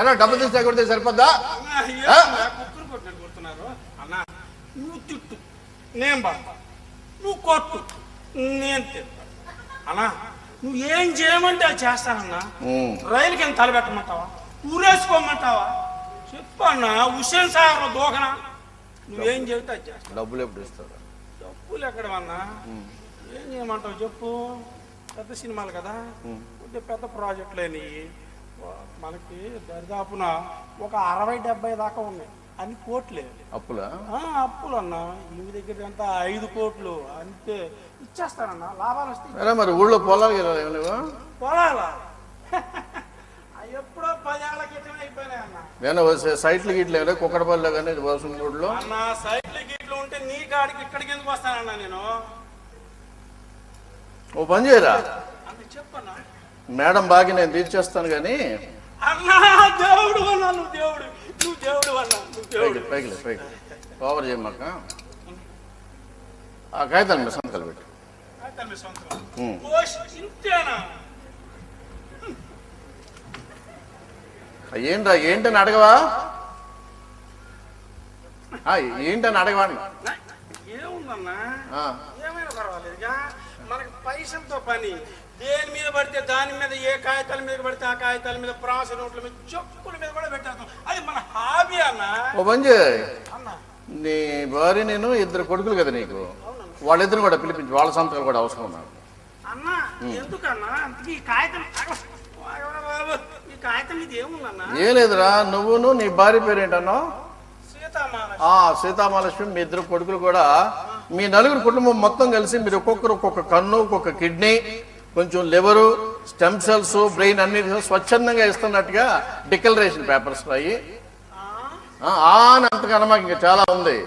ఏనా డబ్బు తీస్తే కొడితే సరిపోద్దా? కుక్కరు కొట్టినట్టు కొడుతున్నారు అన్న. నువ్వు తిట్టు నేను బాధ, నువ్వు కొట్టు నేను తిట్టు అన్నా. నువ్వు ఏం చేయమంటే అది చేస్తానన్నా. రైలు కింద తలబెట్టమంటావా, ఊరేసుకోమంటావా చెప్పన్నా? హుస్సేన్ సాగర్ దూకనా? నువ్వేం చెబితే అది చేస్తా. డబ్బులు ఎప్పుడు ఇస్తావు? డబ్బులు ఎక్కడమన్నా, ఏం చేయమంటావు చెప్పు? పెద్ద సినిమాలు కదా, కొద్దిగా పెద్ద ప్రాజెక్టులు అయినాయి మనకి. దరిదాపున ఒక 60-70 దాకా ఉన్నాయి. అన్ని కోట్లే. అప్పులా? అప్పులు అన్నా. ఈ దగ్గర అంతా 5 కోట్లు అంతే ఇచ్చేస్తానన్నా. లాభాలు వస్తాయి. మరి ఊళ్ళో పొలాలు పొలాలా? ఎప్పుడో 10 ఏళ్ల క్రితం అయిపోయినాయి అన్న. నేను సైట్లు గిట్లు కుక్కడపల్లిలో కానీ వసంతూరులో అన్న. సైట్లు గిట్లు ఉంటే నీ కాడికి ఇక్కడికి ఎందుకు వస్తానన్నా నేను? ఓ పని చేయరా, అంటే చెప్పన్నా. మేడం బాగా నేను తీర్చేస్తాను కానీ. అన్నా దేవుడు అన్నా, నువ్వు దేవుడు, నువ్వు దేవుడు అన్నా, నువ్వు దేవుడు. పైకి ఓవర్ చేయమాక. ఆ కాగితాలు మీ సంతకాలు పెట్టు. ఇంతేనా? ఏంటని అడగవా? ఏంటని అడగవాడి. ఏముందన్నా, ఏమైనా పర్వాలేదుగా. మనకి పైసలతో పని. దేని మీద పడితే దాని మీద, ఏ కాగితాల మీద పడితే ఆ కాగితాల మీద, ప్రాస నోట్ల మీద, చెక్కుల మీద కూడా పెట్టేస్తాం. అది మన హాబీ అన్న. ఓ పని చేయి, నీ భార్య నేను 2 కొడుకులు కదా నీకు, వాళ్ళిద్దరు కూడా పిలిపించి వాళ్ళ సంతకాలు కూడా అవసరం ఉన్నారు అన్న. ఎందుకన్నా ఈ కాగితం? ఈ కాగితం మీద ఏముందన్నా? ఏం లేదురా, నువ్వును నీ భార్య పేరు ఏంటన్నావు? సీతామహాలక్ష్మి. మీ 2 కొడుకులు కూడా, మీ 4 కుటుంబం మొత్తం కలిసి మీరు ఒక్కొక్కరు ఒక్కొక్క కన్ను, ఒక్కొక్క కిడ్నీ, కొంచెం లివరు, స్టెమ్ సెల్స్, బ్రెయిన్ అన్ని స్వచ్ఛందంగా ఇస్తున్నట్టుగా డిక్లరేషన్ పేపర్స్ అయ్యి అంతకన్నా మాకు ఇంకా చాలా ఉంది.